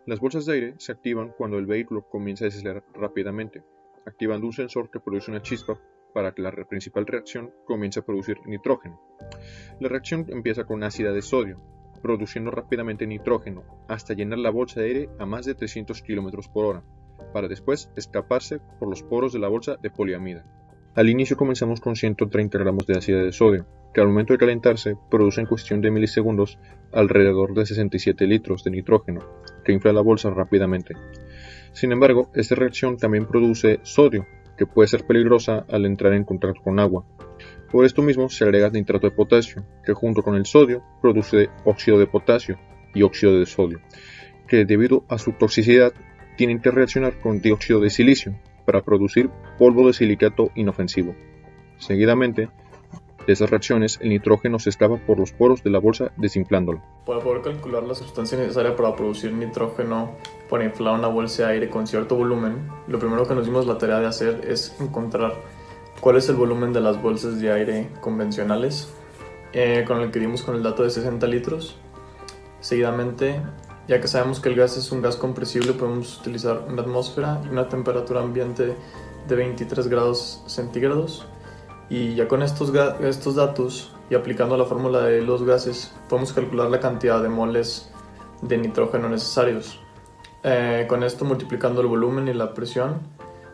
Las bolsas de aire se activan cuando el vehículo comienza a desacelerar rápidamente, activando un sensor que produce una chispa para que la principal reacción comience a producir nitrógeno. La reacción empieza con ácida de sodio, produciendo rápidamente nitrógeno hasta llenar la bolsa de aire a más de 300 km por hora, para después escaparse por los poros de la bolsa de poliamida. Al inicio comenzamos con 130 gramos de ácido de sodio, que al momento de calentarse produce en cuestión de milisegundos alrededor de 67 litros de nitrógeno, que infla la bolsa rápidamente. Sin embargo, esta reacción también produce sodio, que puede ser peligrosa al entrar en contacto con agua. Por esto mismo se agrega nitrato de potasio, que junto con el sodio produce óxido de potasio y óxido de sodio, que debido a su toxicidad tienen que reaccionar con dióxido de silicio para producir polvo de silicato inofensivo. Seguidamente, de esas reacciones, el nitrógeno se escapa por los poros de la bolsa desinflándolo. Para poder calcular la sustancia necesaria para producir nitrógeno para inflar una bolsa de aire con cierto volumen, lo primero que nos dimos la tarea de hacer es encontrar cuál es el volumen de las bolsas de aire convencionales, con el que dimos con el dato de 60 litros. Seguidamente, ya que sabemos que el gas es un gas compresible, podemos utilizar una atmósfera y una temperatura ambiente de 23 grados centígrados. Y ya con estos datos y aplicando la fórmula de los gases, podemos calcular la cantidad de moles de nitrógeno necesarios. Con esto multiplicando el volumen y la presión,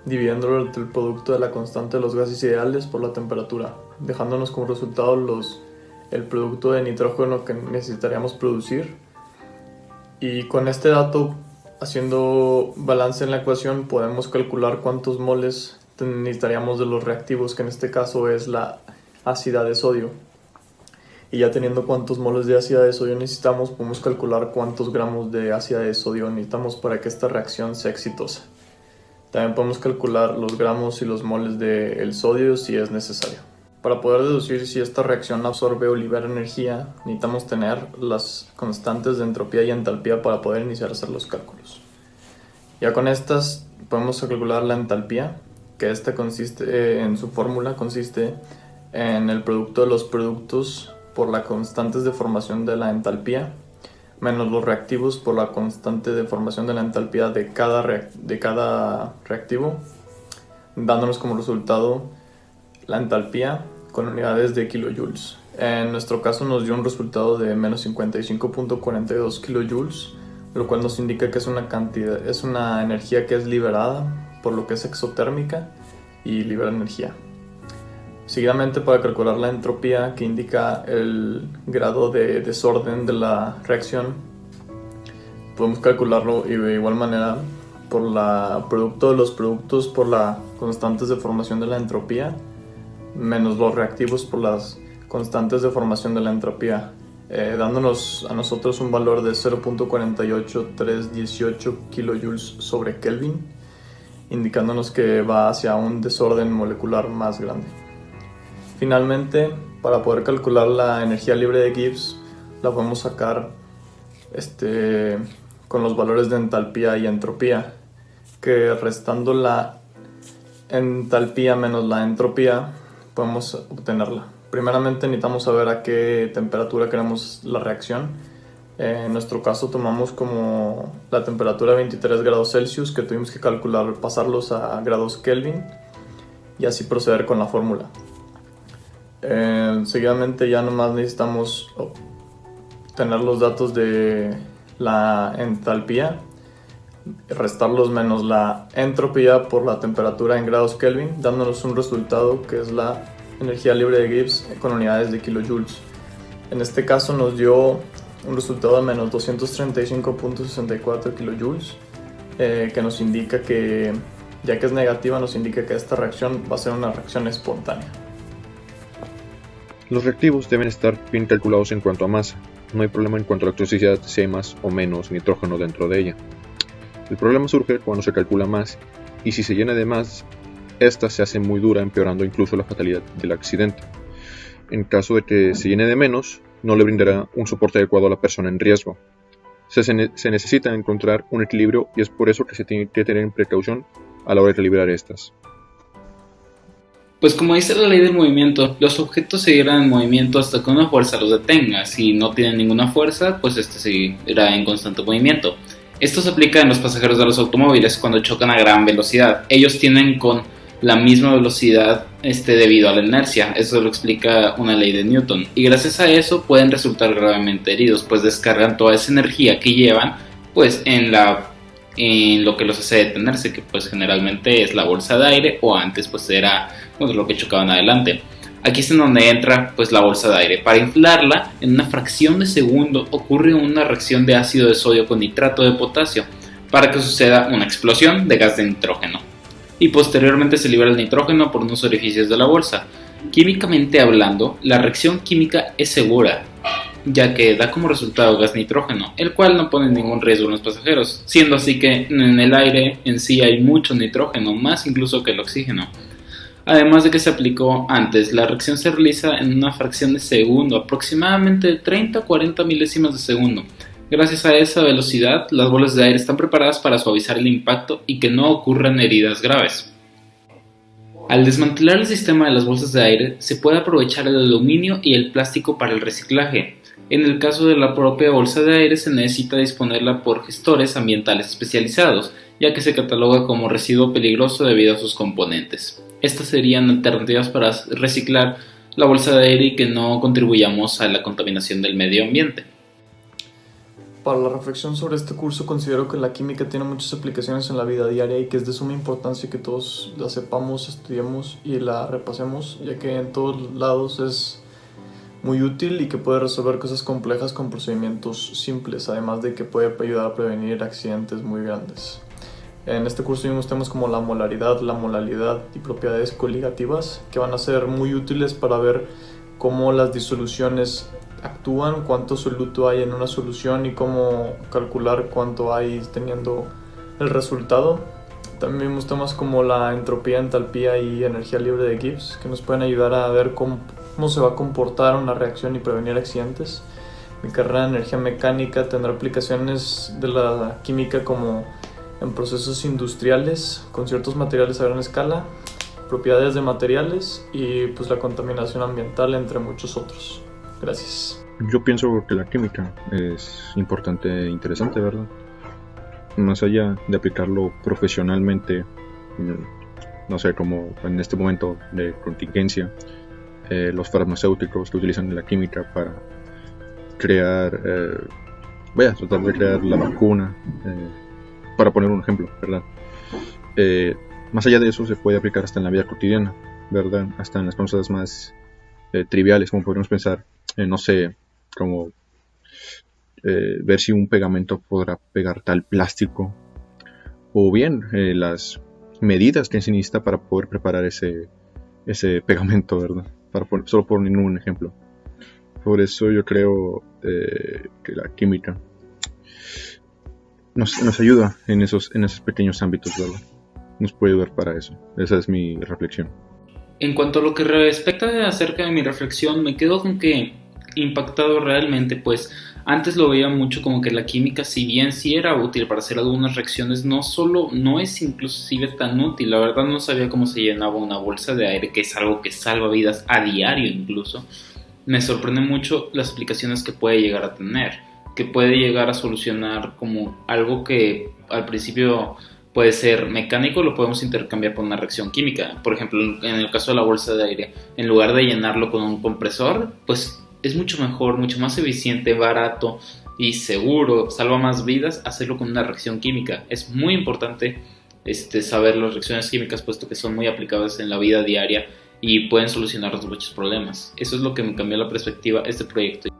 dividiéndolo entre el producto de la constante de los gases ideales por la temperatura, dejándonos como resultado el producto de nitrógeno que necesitaríamos producir. Y con este dato, haciendo balance en la ecuación, podemos calcular cuántos moles necesitaríamos de los reactivos, que en este caso es la ácida de sodio. Y ya teniendo cuántos moles de ácida de sodio necesitamos, podemos calcular cuántos gramos de ácida de sodio necesitamos para que esta reacción sea exitosa. También podemos calcular los gramos y los moles del sodio si es necesario. Para poder deducir si esta reacción absorbe o libera energía, necesitamos tener las constantes de entropía y entalpía para poder iniciar a hacer los cálculos. Ya con estas podemos calcular la entalpía, que esta consiste en su fórmula, consiste en el producto de los productos por las constantes de formación de la entalpía menos los reactivos por la constante de formación de la entalpía de cada reactivo, dándonos como resultado la entalpía con unidades de kilojoules. En nuestro caso nos dio un resultado de menos 55.42 kilojoules, lo cual nos indica que es una energía que es liberada, por lo que es exotérmica y libera energía. Seguidamente, para calcular la entropía, que indica el grado de desorden de la reacción, podemos calcularlo de igual manera por el producto de los productos por las constantes de formación de la entropía menos los reactivos por las constantes de formación de la entropía, dándonos a nosotros un valor de 0.48318 kilojoules sobre Kelvin, indicándonos que va hacia un desorden molecular más grande. Finalmente, para poder calcular la energía libre de Gibbs, la podemos sacar con los valores de entalpía y entropía, que restando la entalpía menos la entropía podemos obtenerla. Primeramente necesitamos saber a qué temperatura queremos la reacción. En nuestro caso tomamos como la temperatura de 23 grados Celsius, que tuvimos que calcular, pasarlos a grados Kelvin y así proceder con la fórmula. Seguidamente ya nomás necesitamos obtener los datos de la entalpía, restarlos menos la entropía por la temperatura en grados Kelvin, dándonos un resultado que es la energía libre de Gibbs con unidades de kilojoules. En este caso nos dio un resultado de menos 235.64 kilojoules, que nos indica que, ya que es negativa, nos indica que esta reacción va a ser una reacción espontánea. Los reactivos deben estar bien calculados en cuanto a masa. No hay problema en cuanto a la toxicidad si hay más o menos nitrógeno dentro de ella. El problema surge cuando se calcula más, y si se llena de más, esta se hace muy dura, empeorando incluso la fatalidad del accidente. En caso de que se llene de menos, no le brindará un soporte adecuado a la persona en riesgo. Se necesita encontrar un equilibrio, y es por eso que se tiene que tener precaución a la hora de calibrar estas. Pues como dice la ley del movimiento, los objetos seguirán en movimiento hasta que una fuerza los detenga. Si no tienen ninguna fuerza, pues este seguirá en constante movimiento. Esto se aplica en los pasajeros de los automóviles cuando chocan a gran velocidad. Ellos tienen con la misma velocidad debido a la inercia. Eso lo explica una ley de Newton. Y gracias a eso pueden resultar gravemente heridos, pues descargan toda esa energía que llevan pues en lo que los hace detenerse, que pues generalmente es la bolsa de aire, o antes pues era lo que chocaban adelante. Aquí es en donde entra pues la bolsa de aire. Para inflarla, en una fracción de segundo ocurre una reacción de ácido de sodio con nitrato de potasio para que suceda una explosión de gas de nitrógeno. Y posteriormente se libera el nitrógeno por unos orificios de la bolsa. Químicamente hablando, la reacción química es segura, ya que da como resultado gas nitrógeno, el cual no pone ningún riesgo en los pasajeros, siendo así que en el aire en sí hay mucho nitrógeno, más incluso que el oxígeno. Además de que se aplicó antes, la reacción se realiza en una fracción de segundo, aproximadamente de 30 a 40 milésimas de segundo. Gracias a esa velocidad, las bolas de aire están preparadas para suavizar el impacto y que no ocurran heridas graves. Al desmantelar el sistema de las bolsas de aire, se puede aprovechar el aluminio y el plástico para el reciclaje. En el caso de la propia bolsa de aire se necesita disponerla por gestores ambientales especializados, ya que se cataloga como residuo peligroso debido a sus componentes. Estas serían alternativas para reciclar la bolsa de aire y que no contribuyamos a la contaminación del medio ambiente. Para la reflexión sobre este curso, considero que la química tiene muchas aplicaciones en la vida diaria y que es de suma importancia que todos la sepamos, estudiemos y la repasemos, ya que en todos lados es muy útil y que puede resolver cosas complejas con procedimientos simples, además de que puede ayudar a prevenir accidentes muy grandes. En este curso vimos temas como la molaridad, la molalidad y propiedades coligativas, que van a ser muy útiles para ver cómo las disoluciones actúan, cuánto soluto hay en una solución y cómo calcular cuánto hay teniendo el resultado. También vimos temas como la entropía, entalpía y energía libre de Gibbs, que nos pueden ayudar a ver cómo se va a comportar una reacción y prevenir accidentes. Mi carrera en energía mecánica tendrá aplicaciones de la química como en procesos industriales con ciertos materiales a gran escala, propiedades de materiales y pues la contaminación ambiental, entre muchos otros. Gracias. Yo pienso que la química es importante e interesante, ¿verdad? Más allá de aplicarlo profesionalmente, no sé, como en este momento de contingencia, los farmacéuticos que utilizan la química para crear, tratar de crear la vacuna, para poner un ejemplo, ¿verdad? Más allá de eso se puede aplicar hasta en la vida cotidiana, ¿verdad? Hasta en las cosas más triviales, como podríamos pensar, no sé, como ver si un pegamento podrá pegar tal plástico, o bien las medidas que se necesita para poder preparar ese pegamento, ¿verdad? Solo por ningún ejemplo. Por eso yo creo que la química nos ayuda en esos pequeños ámbitos, ¿verdad? Nos puede ayudar para eso. Esa es mi reflexión. En cuanto a lo que respecta acerca de mi reflexión, me quedo con que impactado realmente, pues antes lo veía mucho como que la química, si bien sí era útil para hacer algunas reacciones, no es inclusive tan útil. La verdad no sabía cómo se llenaba una bolsa de aire, que es algo que salva vidas a diario incluso. Me sorprende mucho las aplicaciones que puede llegar a tener, que puede llegar a solucionar como algo que al principio puede ser mecánico, lo podemos intercambiar por una reacción química. Por ejemplo, en el caso de la bolsa de aire, en lugar de llenarlo con un compresor, pues es mucho mejor, mucho más eficiente, barato y seguro, salva más vidas hacerlo con una reacción química. Es muy importante saber las reacciones químicas, puesto que son muy aplicables en la vida diaria y pueden solucionarnos muchos problemas. Eso es lo que me cambió la perspectiva este proyecto.